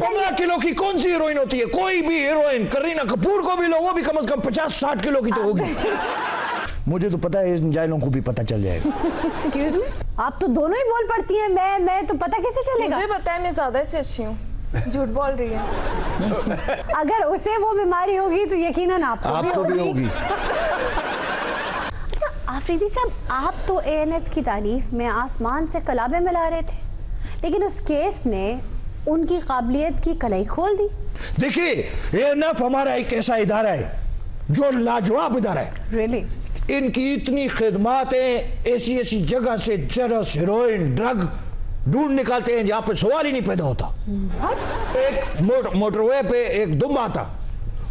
15 kilo की कौन सी heroine होती है? कोई भी हीरोइन, करीना कपूर को भी लो, वो भी कम से कम 50-60 किलो की तो होगी। मुझे तो पता है इन जायलों को भी पता चल जाएगा। एक्सक्यूज मी, आप तो दोनों ही बोल पड़ती हैं, मैं तो पता कैसे चलेगा? मुझे पता है मैं ज्यादा से अच्छी हूँ। झूठ बोल रही है। अगर उसे वो बीमारी होगी तो यकीनन आपको भी होगी। अच्छा आफरीदी साहब, आप तो एएनएफ की तारीफ में आसमान से कलाबे मिला रहे थे, लेकिन उस केस ने उनकी काबिलियत की कलाई खोल दी। देखिए, एएनएफ हमारा एक ऐसा इदारा है जो लाजवाब इदारा है। रियली? इनकी इतनी खिदमातें, ऐसी ऐसी जगह से चरस, हेरोइन, ड्रग ढूंढ निकालते हैं जहां पे सवाल ही नहीं पैदा होता। What? एक मोटरवे पे एक दुम्बा था,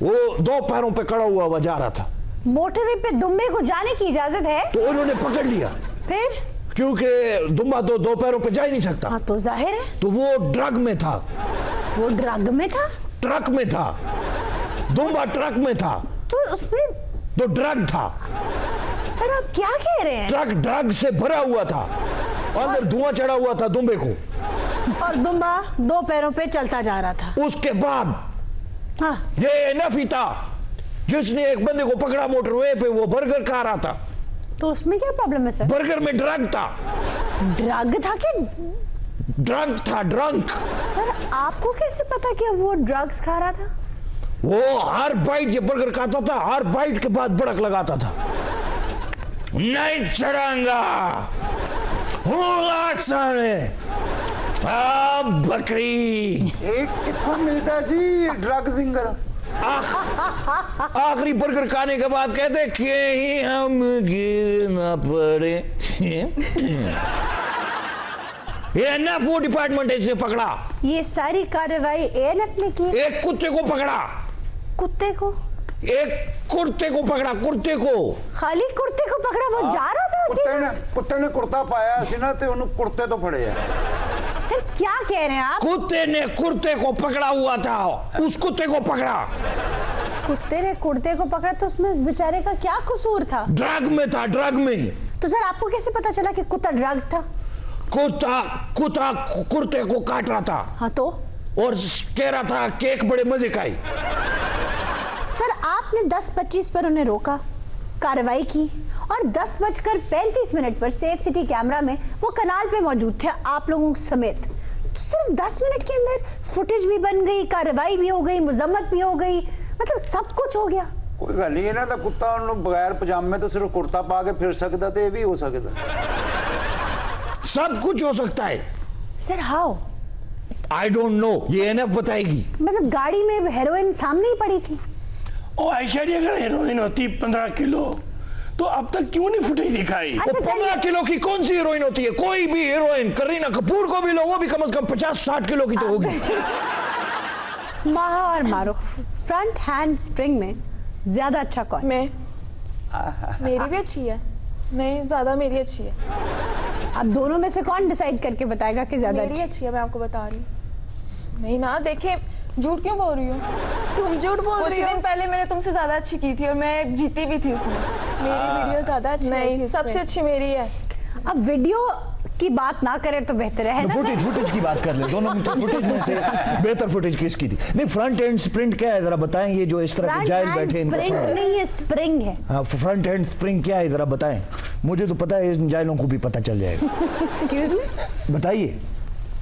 वो 2 पैरों पे खड़ा हुआ जा रहा था। मोटरवे पे दुम्बे को जाने की इजाजत है? तो उन्होंने पकड़ लिया। फिर? क्योंकि दुम्बा तो 2 पैरों पे जा ही नहीं सकता। हाँ तो जाहिर है। तो वो ड्रग में था। वो ड्रग में था? ट्रक में था। दुम्बा ट्रक में था तो उसमें तो ड्रग था। सर आप क्या कह रहे हैं? ट्रक ड्रग से भरा हुआ था, अंदर धुआं चढ़ा हुआ था दुम्बे को, और दुम्बा 2 पैरों पे चलता जा रहा था। उसके बाद हाँ। ये एएनएफ ही था जिसने एक बंदे को पकड़ा मोटरवे पे, वो बर्गर खा रहा था। तो उसमें क्या प्रॉब्लम है सर? बर्गर में ड्रग था। ड्रग था कि? ड्रग था, ड्रंक। सर आपको कैसे पता कि वो ड्रग्स खा रहा था? वो हर बाइट ये बर्गर खाता था, हर बाइट के बाद बड़क लगाता था। नहीं चढ़ाऊंगा सारे बकरी। एक किथों मिलता जी ड्रग सिंगर? आखिरी बर्गर खाने के बाद कहते कहीं हम गिर ना पड़े। एएनएफ वो डिपार्टमेंट है जिसे पकड़ा। ये सारी कार्रवाई एएनएफ ने की? एक कुत्ते को पकड़ा। कुत्ते को? एक कुर्ते को पकड़ा, कुर्ते को। खाली कुर्ते को पकड़ा? वो जा रहा था? कुत्ते ने कुर्ता पाया सी ना ते उन्हें कुर्ते तो फड़े है। सर क्या कह रहे हैं आप? कुत्ते ने कुर्ते को पकड़ा हुआ था, उस कुत्ते को पकड़ा। कुत्ते ने कुर्ते को पकड़ा तो उसमें उस बेचारे का क्या कसूर था? ड्रग में था, ड्रग में। तो सर आपको कैसे पता चला कि कुत्ता ड्रग था? कुत्ता कुर्ते को काट रहा था। हाँ तो? और कह रहा था केक बड़े मजे का ही। सर आपने 10:25 पर उन्हें रोका, कार्रवाई की, और 10:35 पर सेफ सिटी कैमरा में वो कनाल पे मौजूद थे आप लोगों समेत। तो सिर्फ 10 मिनट के अंदर फुटेज भी बन गई, कार्रवाई भी हो गई, मुजम्मत भी हो गई, मतलब सब कुछ हो गया। कोई गल नहीं है ना, तो कुत्ता उन्होंने बगैर पजामे तो सिर्फ कुर्ता पा के फिर सकता, तो ये भी हो सकता। सब कुछ हो सकता है। Sir how? I don't know, ये एएनएफ बताएगी। मतलब गाड़ी में हेरोइन सामने ही पड़ी थी। ओ ऐश्वर्या, अगर हेरोइन होती 15 किलो तो अब तक क्यों नहीं फुटेज दिखाई? अच्छा, 15 किलो की कौन सी हीरोइन होती है? कोई भी हीरोइन, करीना कपूर को भी लो, वो भी कम से कम 50-60 किलो की तो होगी। माहा और मारूफ, फ्रंट हैंड स्प्रिंग में ज्यादा अच्छा कौन? मैं। मेरी भी अच्छी है। नहीं, ज्यादा मेरी अच्छी है। अब दोनों में से कौन डिसाइड करके बताएगा कि ज्यादा मेरी अच्छी है, मैं आपको बता रही हूँ। नहीं ना, देखिए झूठ क्यों बोल रही हो? तुम झूठ बोल रही हो। कुछ दिन पहले मैंने तुमसे ज्यादा अच्छी की थी और मैं जीती भी थी उसमें। मेरी वीडियो ज्यादा अच्छी नहीं, सबसे अच्छी मेरी है। अब वीडियो की बात ना करें तो बेहतर है ना? फुटेज की बात कर ले, दोनों फुटेज में से बेहतर फुटेज किसकी थी? नहीं, फ्रंट एंड स्प्रिंट क्या है जरा बताएं। ये जो इस तरह के जायल बैठे हैं, स्प्रिंग नहीं है, स्प्रिंग है। हाँ, फ्रंट एंड स्प्रिंग क्या है जरा बताएं। मुझे तो पता है इन जायलों को भी पता चल जाएगा। एक्सक्यूज मी, बताइए।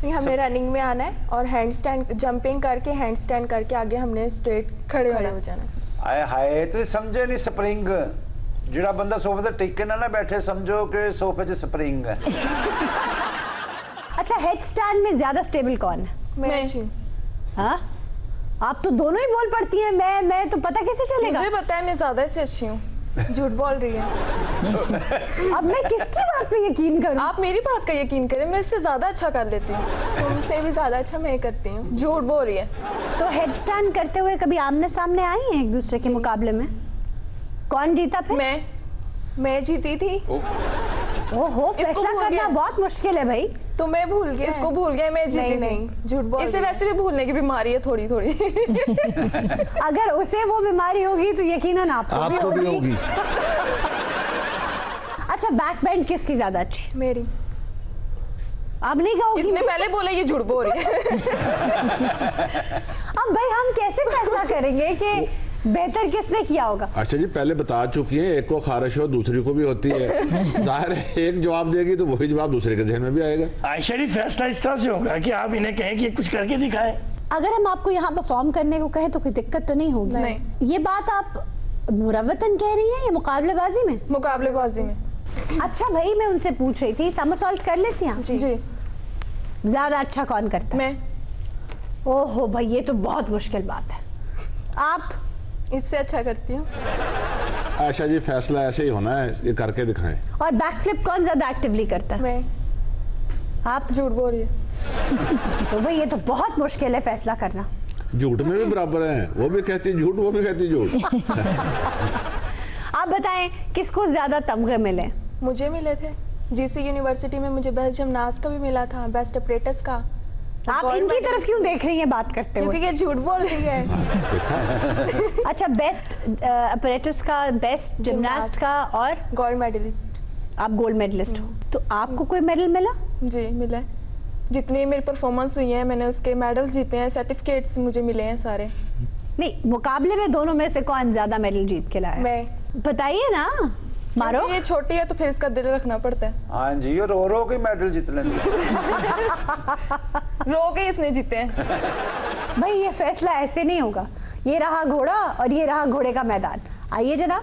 हमें रनिंग में आना है और हैंड स्टैंड, जंपिंग करके हैंड स्टैंड करके आगे हमने स्ट्रेट खड़े हो जाना है। आए हाय, तो समझे नहीं स्प्रिंग? जिहड़ा बंदा सोफे ते टिक के ना बैठे, समझो कि सोफे 'च स्प्रिंग है। अच्छा हेड स्टैंड में ज्यादा स्टेबल कौन है? मैं अच्छी हूँ। हाँ, आप तो दोनों ही बोल पड़ती हैं मैं तो पता कैसे चलेगा? मुझे पता है मैं ज्यादा से अच्छी हूँ। झूठ बोल रही है। अब मैं किसकी बात पे यकीन करूं? आप मेरी बात का यकीन करें, मैं इससे ज्यादा अच्छा कर लेती हूँ। तुमसे भी ज्यादा अच्छा मैं करती हूँ। झूठ बोल रही है। तो हेड स्टैंड करते हुए कभी आमने सामने आई हैं एक दूसरे के मुकाबले में? कौन जीता फिर? मैं जीती थी। ओहो, फैसला करना बहुत मुश्किल है भाई। तो मैं भूल गया, इसको भूल गया, मैं जीती नहीं। झूठ बोल, इसे वैसे भी भूलने की बीमारी है थोड़ी थोड़ी। अगर उसे वो बीमारी होगी तो यकीनन आपको भी होगी। अच्छा बैक बेंड किसकी ज्यादा अच्छी? मेरी। अब नहीं कहोगी? इसने पहले बोला ये झूठ बोल रही है। अब भाई हम कैसे फैसला करेंगे कि बेहतर किसने किया होगा? अच्छा जी, पहले बता चुकी है, एक को खारिश हो दूसरी को भी होती है। जाहिर है एक जवाब देगी तो वही जवाब दूसरे के जहन में भी आएगा। आयशा जी फैसला इस तरह से होगा कि आप इन्हें कहें कि कुछ करके दिखाएं। अगर हम आपको यहाँ परफॉर्म करने को कहें तो कोई दिक्कत तो नहीं होगी? नहीं। ये बात आप मुरव्वतन कह रही हैं या मुकाबलेबाजी में? मुकाबलेबाजी में। अच्छा भाई, मैं उनसे पूछ रही थी समरसॉल्ट कर लेती हैं? जी जी। ज्यादा अच्छा कौन करता है? मैं। ओहो भाई, ये तो बहुत मुश्किल बात है। आप? इससे अच्छा करती हूँ। आयशा जी फैसला ऐसे ही होना है, ये करके दिखाएं। और बैकफ्लिप कौन ज्यादा एक्टिवली करता है? मैं। आप? झूठ बोल रही है। तो भाई ये तो बहुत मुश्किल है फैसला करना। झूठ में भी बराबर है, वो भी कहती झूठ, वो भी कहती झूठ। आप बताएं किसको ज्यादा तमगे मिले? मुझे मिले थे जीसी यूनिवर्सिटी में, मुझे बेस्ट जिमनास्ट का भी मिला था, बेस्ट ऑपरेटर्स का। आप इनकी तरफ क्यों देख रही हैं बात करते हुए? क्योंकि ये झूठ बोल रही है। अच्छा, बेस्ट ऑपरेटर्स का, बेस्ट जिमनास्ट का और गोल्ड मेडलिस्ट। आप गोल्ड मेडलिस्ट हो, तो आपको कोई मेडल मिला? जी मिला। जितनी मेरी परफॉर्मेंस हुई है मैंने उसके मेडल्स जीते हैं, सर्टिफिकेट्स मुझे मिले हैं सारे। नहीं, मुकाबले में दोनों में से कौन ज्यादा मेडल जीत के लाया? मैं। बताइए ना, मारो। ये छोटी है तो फिर इसका दिल रखना पड़ता है। हाँ जी, और रो के मेडल जीत लेंगे। रो के इसने जीते हैं। भाई ये फैसला ऐसे नहीं होगा। ये रहा घोड़ा और ये रहा घोड़े का मैदान। आइए जनाब।